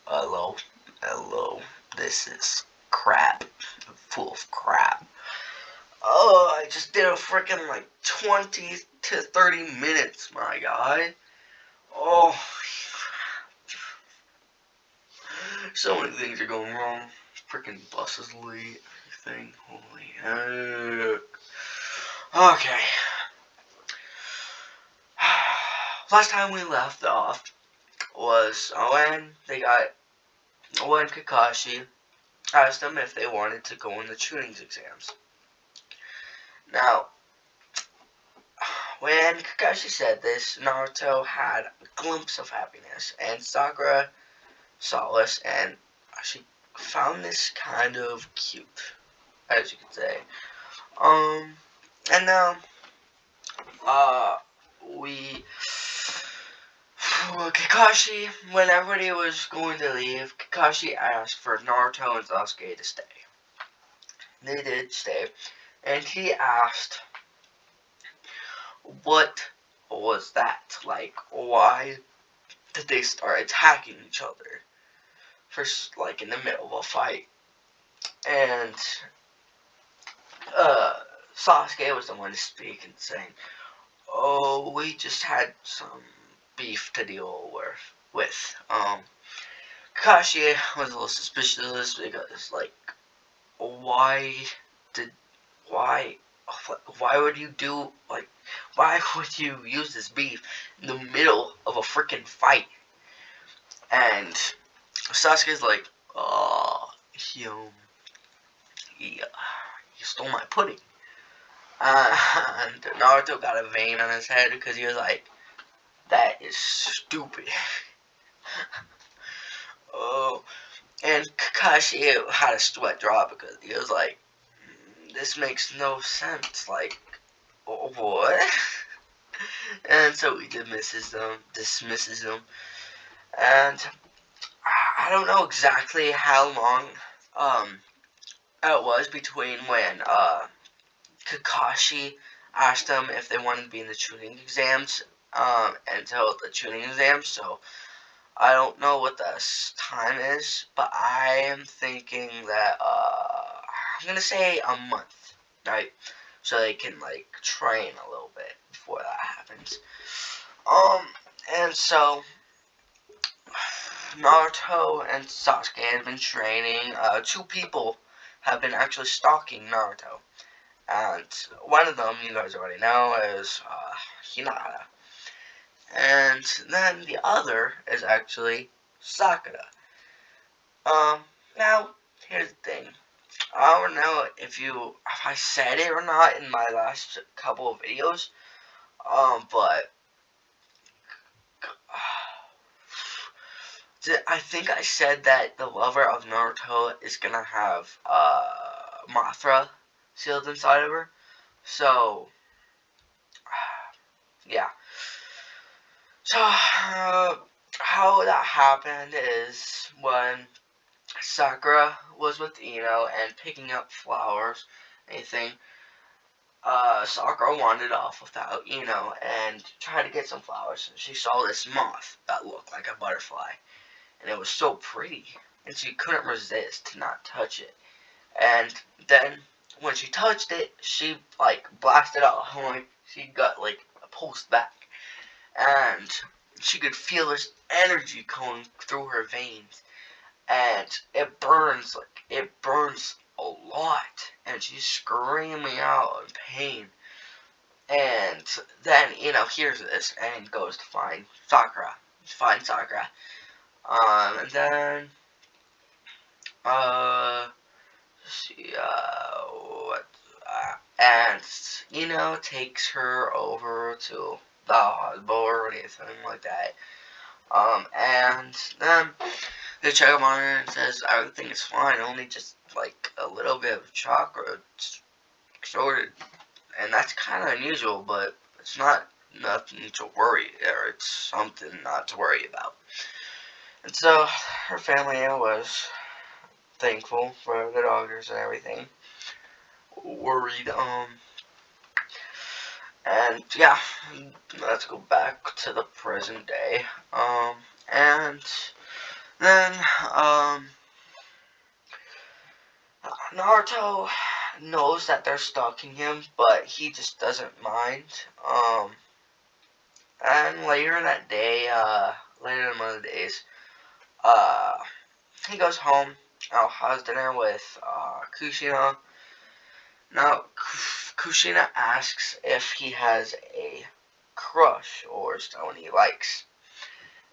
Hello, hello. This is crap, full of crap. Oh, I just did a freaking like 20 to 30 minutes, my guy. Oh, so many things are going wrong. Freaking bus is late. Everything. Holy heck. Okay. Last time we left off was when Kakashi asked them if they wanted to go in the tuning exams. Now, when Kakashi said this, Naruto had a glimpse of happiness, and Sakura saw this, and she found this kind of cute, as you could say. And now, uh, we, Kakashi, when everybody was going to leave, Kakashi asked for Naruto and Sasuke to stay. They did stay, and he asked, what was that? Like, why did they start attacking each other? First, like, in the middle of a fight. And, Sasuke was the one to speak and saying, oh, we just had some beef to deal with. Kakashi was a little suspicious because, like, why did, why, why would you do, like, why would you use this beef in the middle of a freaking fight? And Sasuke's like, oh, he, he stole my pudding. And Naruto got a vein on his head because he was like, that is stupid. Oh, and Kakashi had a sweat drop because he was like, this makes no sense. Like, what? And so he dismisses them. And I don't know exactly how long it was between when Kakashi asked them if they wanted to be in the tuning exams until the tuning exams. So I don't know what the time is, but I am thinking that I'm gonna say a month, right? So they can like train a little bit before that happens. And so Naruto and Sasuke have been training. Two people have been actually stalking Naruto. And one of them, you guys already know, is Hinata. And then the other is actually Sakura. Now, here's the thing. I don't know if I said it or not in my last couple of videos. But I think I said that the lover of Naruto is gonna have Mothra sealed inside of her. So yeah. So how that happened is when Sakura was with Ino and picking up flowers, anything. Sakura wandered off without Ino and tried to get some flowers. And she saw this moth that looked like a butterfly, and it was so pretty, and she couldn't resist to not touch it. And then when she touched it, she like blasted out, like she got like a pulse back, and she could feel this energy going through her veins, and it burns a lot, and she's screaming out in pain. And then hears this and goes to find Sakura. And then she what and takes her over to the hospital or anything like that. And then they check up on her and says everything is fine, only just like a little bit of chakra shorted, and that's kind of unusual, but it's not nothing to worry, or it's something not to worry about. And so her family was thankful for the doctors and everything. Worried, and yeah, let's go back to the present day. And Then, Naruto knows that they're stalking him, but he just doesn't mind. And later that day, later in one of the days, uh, he goes home, has dinner with, Kushina. Now, Kushina asks if he has a crush or someone he likes.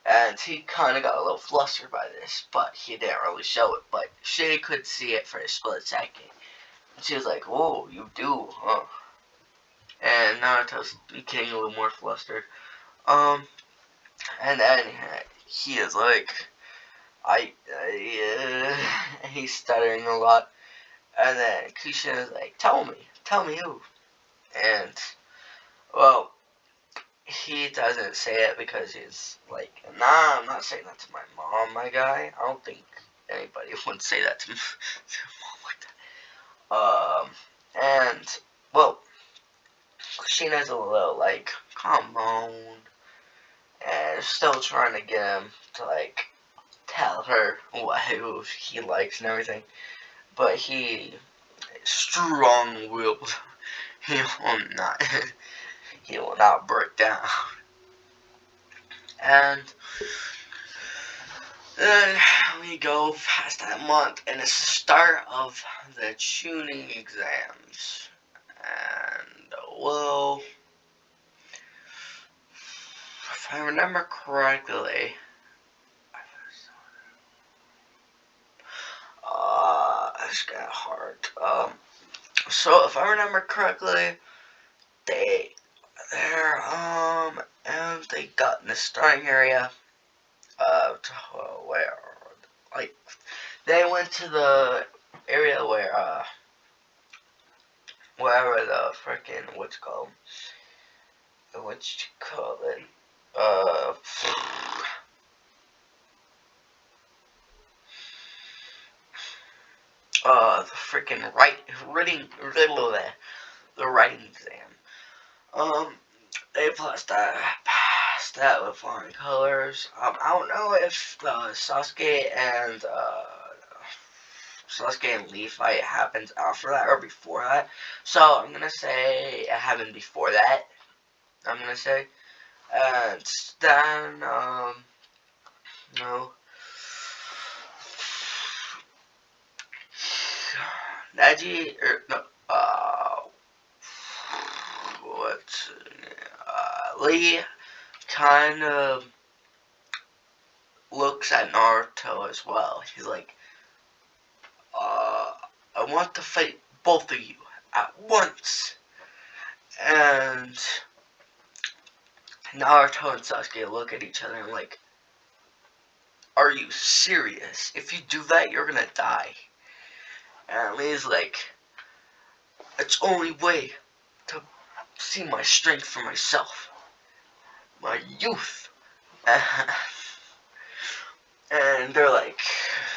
And he kind of got a little flustered by this, but he didn't really show it. But she could see it for a split second. And she was like, "Whoa, you do, huh?" And Naruto's getting a little more flustered. Um, and then he is like, he's stuttering a lot. And then Kushina is like, tell me who." And, well, he doesn't say it because he's like, "Nah, I'm not saying that to my mom, my guy. I don't think anybody would say that to, their mom like that." And, well, Kushina's a little like, "Come on," and still trying to get him to like tell her who he likes and everything. But he is strong-willed. He will not. He will not break down. And then we go past that month, and it's the start of the tuning exams. And, well, if I remember correctly, it's kind of hard. So if I remember correctly, they're and they got in the starting area. Where, like, they went to the area where, wherever the frickin', what you call it, uh, the frickin' the writing exam. They passed that with flying colors. I don't know if Sasuke and Lee fight happens after that or before that. So I'm gonna say it happened before that. I'm gonna say, and then no, Neji or no, what? Lee kind of looks at Naruto as well. He's like, I want to fight both of you at once. And Naruto and Sasuke look at each other and like, are you serious? If you do that, you're gonna die. And Lee's like, it's the only way to see my strength for myself. My youth. And they're like,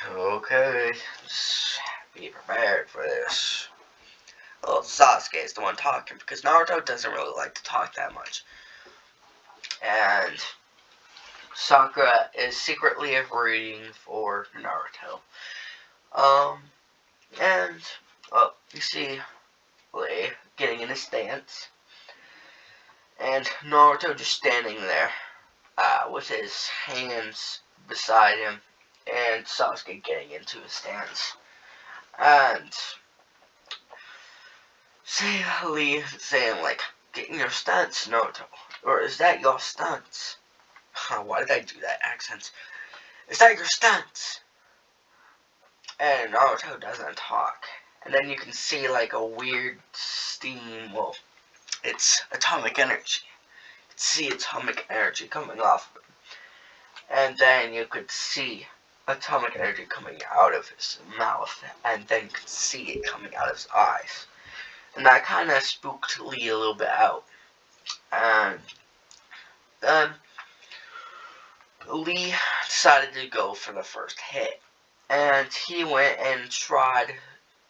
okay, just be prepared for this. Well, Sasuke is the one talking because Naruto doesn't really like to talk that much. And Sakura is secretly reading for Naruto. And, well, you see Lee getting in a stance. And Naruto just standing there, with his hands beside him. And Sasuke getting into a stance. And see Lee saying like, get in your stance, Naruto. Or is that your stance? Why did I do that accent? Is that your stance? And Naruto doesn't talk. And then you can see like a weird steam, well, it's atomic energy. You can see atomic energy coming off of him. And then you could see atomic energy coming out of his mouth. And then you could see it coming out of his eyes. And that kind of spooked Lee a little bit out. And then Lee decided to go for the first hit. And he went and tried,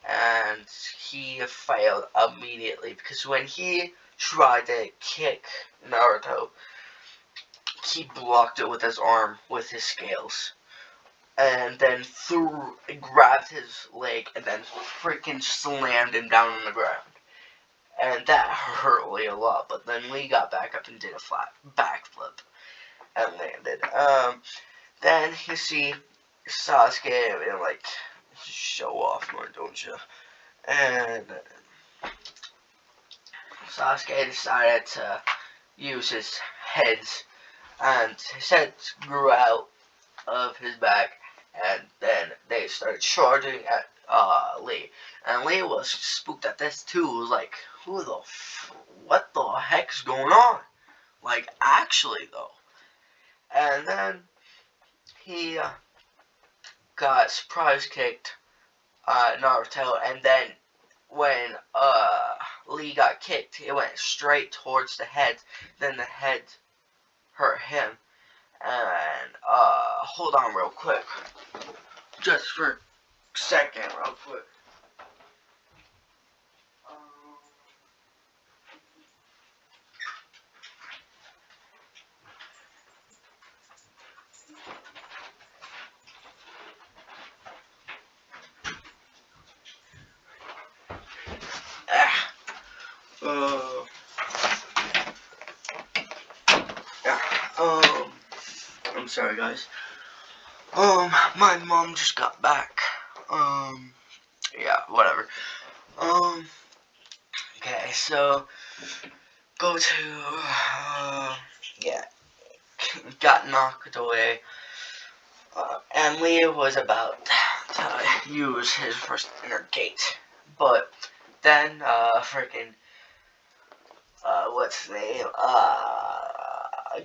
and he failed immediately. Because when he tried to kick Naruto, he blocked it with his arm, with his scales. and then grabbed his leg, and then freaking slammed him down on the ground. And that hurt Lee a lot, but then Lee got back up and did a flat backflip and landed. Then you see Sasuke and like show off more, don't you? And Sasuke decided to use his heads, and his heads grew out of his back, and then they started charging at Lee. And Lee was spooked at this too. It was like, what the heck's going on? Like, actually though. And then he got surprise kicked Naruto, and then when Lee got kicked, it went straight towards the head. Then the head hurt him. And hold on real quick, just for a second, real quick. I'm sorry, guys. My mom just got back. Yeah, whatever. Okay, so go to, yeah, got knocked away. And Leo was about to use his first inner gate, but then, freaking, what's his name,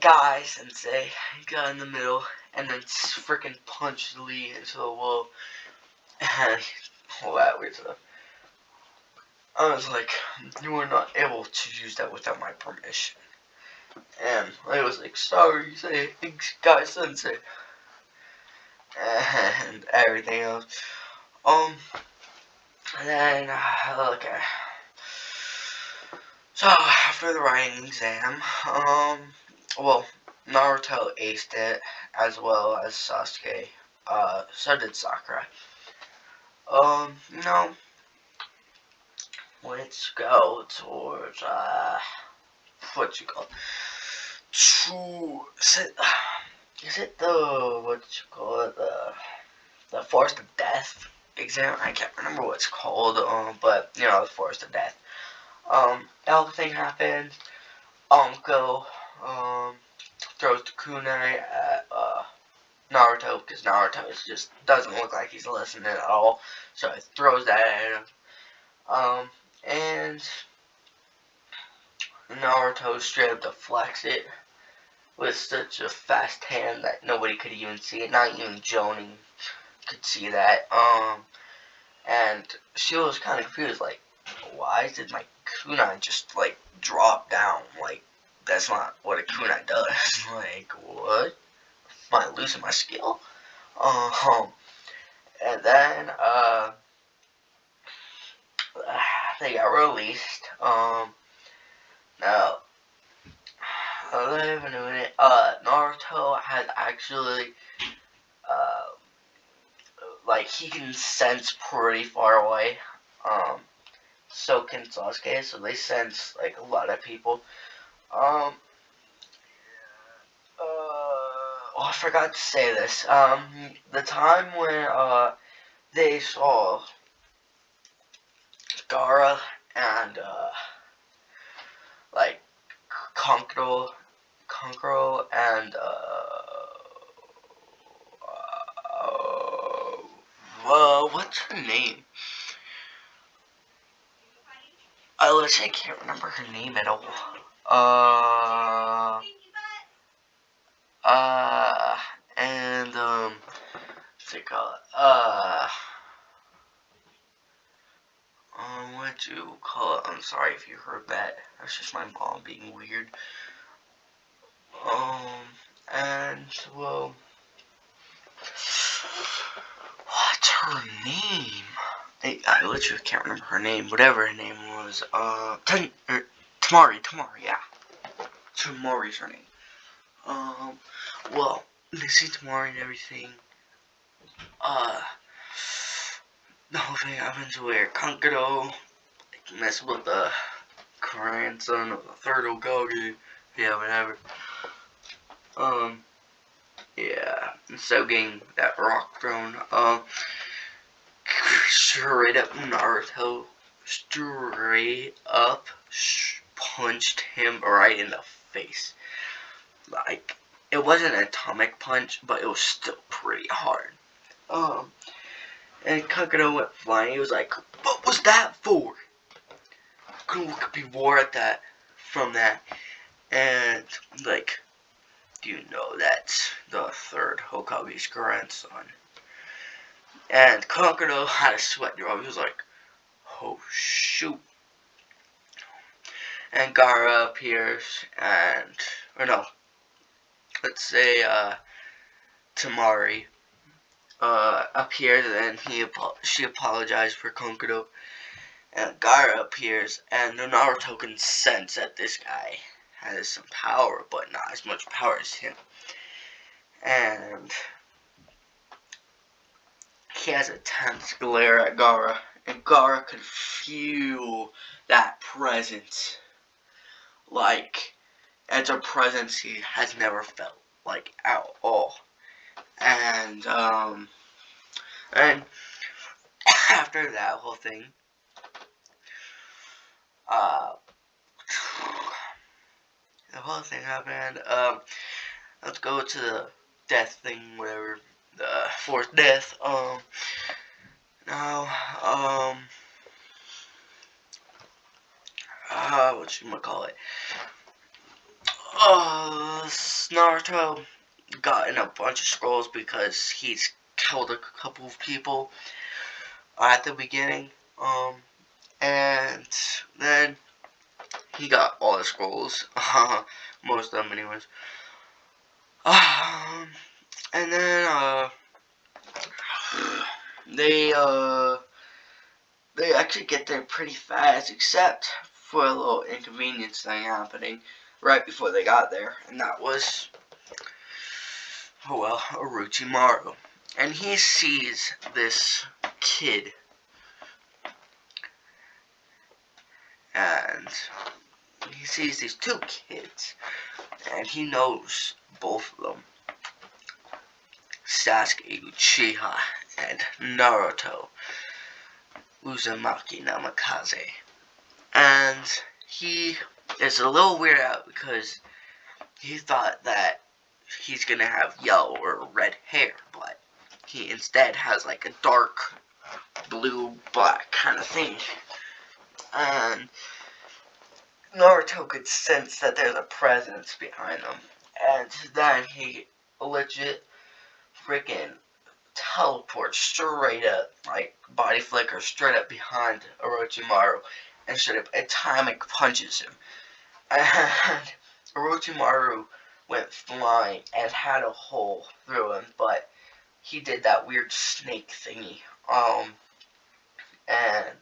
Guy Sensei got in the middle, and then freaking punched Lee into the wall, and all that weird stuff. I was like, you were not able to use that without my permission. And I was like, sorry, say, Guy Sensei. And everything else. And then, okay. So, after the writing exam, well, Naruto aced it, as well as Sasuke. So did Sakura. No. Let's go towards, what you call it? Is it the, what you call it, the Forest of Death exam? I can't remember what it's called, but, you know, the Forest of Death. Everything happens. Go, throws the kunai at, Naruto, because Naruto just doesn't look like he's listening at all, so he throws that at him. And Naruto straight up deflects it with such a fast hand that nobody could even see it. Not even Jonin could see that. And she was kind of confused, like, why did my kunai just, like, drop down? Like, that's not what a kunai does. Like, what? Am I losing my skill? And then, they got released. Now, Naruto had actually, like, he can sense pretty far away. So can Sasuke, so they sense, like, a lot of people. Oh, I forgot to say this. The time when, they saw Gaara and, like, Kankuro and, what's her name? I literally can't remember her name at all. And, what's it called? What you call it? I'm sorry if you heard that. That's just my mom being weird. And, well, what's her name? I literally can't remember her name. Whatever her name was. Tamari, yeah. Tamari's her name. Well, they see Tamari and everything. Uh, the whole thing happens where Kankuro messes with the grandson of the third Hokage. Yeah, whatever. Um, yeah. Instead of getting that rock thrown, straight up Naruto, straight up punched him right in the face. Like, it wasn't an atomic punch, but it was still pretty hard. And Kankuro went flying. He was like, "What was that for?" Could be war at that from that. And like, do you know that's the third Hokage's grandson? And Kankuro had a sweat drop. He was like, "Oh shoot!" And Gara appears, and or no, let's say Tamari appears, and she apologized for Kankuro. And Gara appears, and Naruto can sense that this guy has some power, but not as much power as him. And he has a tense glare at Gara, and Gara can feel that presence. Like, it's a presence he has never felt, like, at all. And after that whole thing, uh, the whole thing happened, let's go to the death thing, whatever, the fourth death, now, whatchamacallit, Naruto got in a bunch of scrolls because he's killed a couple of people at the beginning, and then he got all the scrolls, most of them anyways, and then, they actually get there pretty fast, except for a little inconvenience thing happening right before they got there, and that was, oh well, Orochimaru. And he sees this kid, and he sees these two kids, and he knows both of them, Sasuke Uchiha and Naruto Uzumaki Namikaze. And he is a little weirded out because he thought that he's gonna have yellow or red hair, but he instead has like a dark blue black kind of thing. And Naruto could sense that there's a presence behind them. And then he legit freaking teleports straight up, like body flicker straight up behind Orochimaru and straight up atomic punches him. And Orochimaru went flying and had a hole through him, but he did that weird snake thingy. And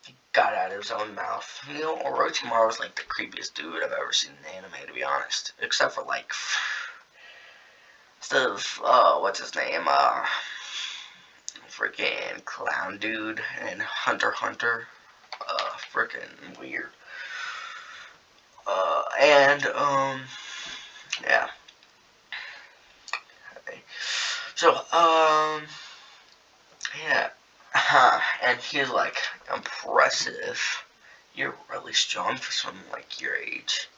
he got out of his own mouth. You know, Orochimaru was like the creepiest dude I've ever seen in anime, to be honest. Except for like, instead of, what's his name, freaking clown dude and Hunter x Hunter. Freaking weird. Yeah. Okay. So, yeah. And he's like, impressive. You're really strong for someone like your age.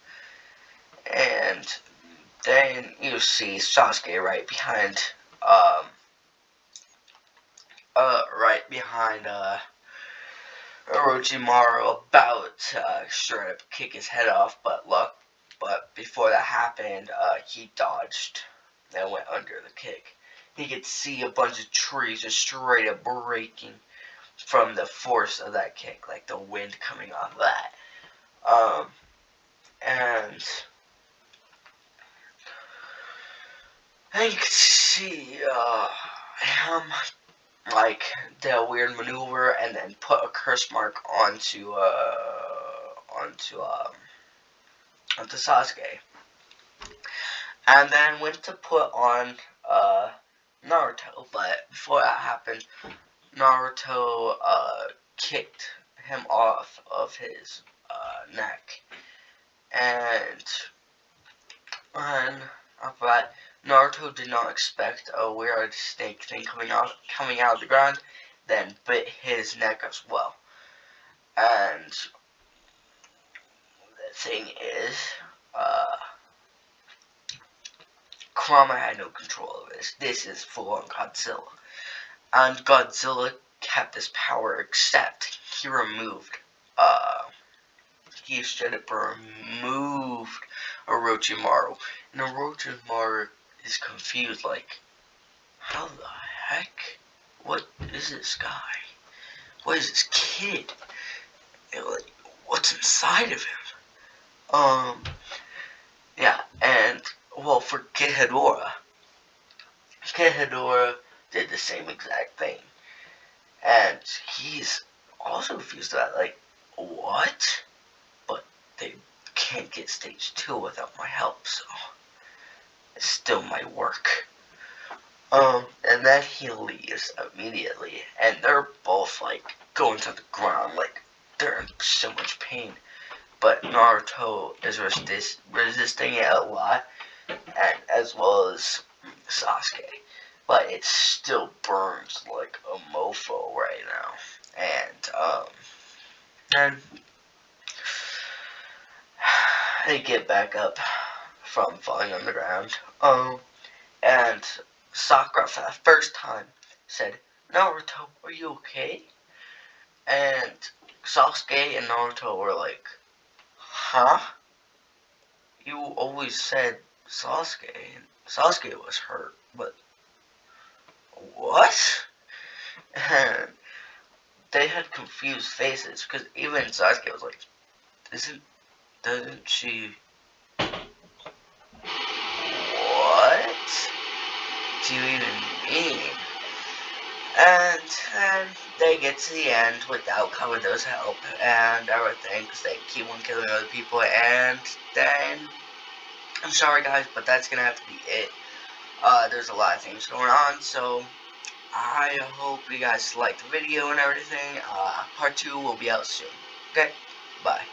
And then you see Sasuke right behind, Orochimaru about to straight up kick his head off, but before that happened, he dodged and went under the kick. He could see a bunch of trees just straight up breaking from the force of that kick, like the wind coming off that. And you could see him like the weird maneuver and then put a curse mark onto Sasuke. And then went to put on Naruto, but before that happened, Naruto kicked him off of his neck, and after that, Naruto did not expect a weird snake thing coming out of the ground, then bit his neck as well. And the thing is, uh, Kurama had no control of this. This is full-on Godzilla. And Godzilla kept his power, except he removed, he straight up removed Orochimaru. And Orochimaru is confused, like, how the heck? What is this guy? What is this kid? And, like, what's inside of him? Yeah, and, well, for Kid Hedorah did the same exact thing. And he's also confused about, like, what? But they can't get stage 2 without my help, so it still might work. And then he leaves immediately, and they're both, like, going to the ground, like, they're in so much pain. But Naruto is resisting it a lot, and as well as Sasuke. But it still burns like a mofo right now. And they get back up from falling on the ground. And Sakura, for the first time, said, "Naruto, are you okay?" And Sasuke and Naruto were like, "Huh? You always said Sasuke, and Sasuke was hurt, but what?" And they had confused faces, because even Sasuke was like, doesn't she, what do you even mean? And then they get to the end without Kamado's help and everything, because they keep on killing other people, and then, I'm sorry guys, but that's gonna have to be it. There's a lot of things going on, so I hope you guys liked the video and everything. Part 2 will be out soon. Okay, bye.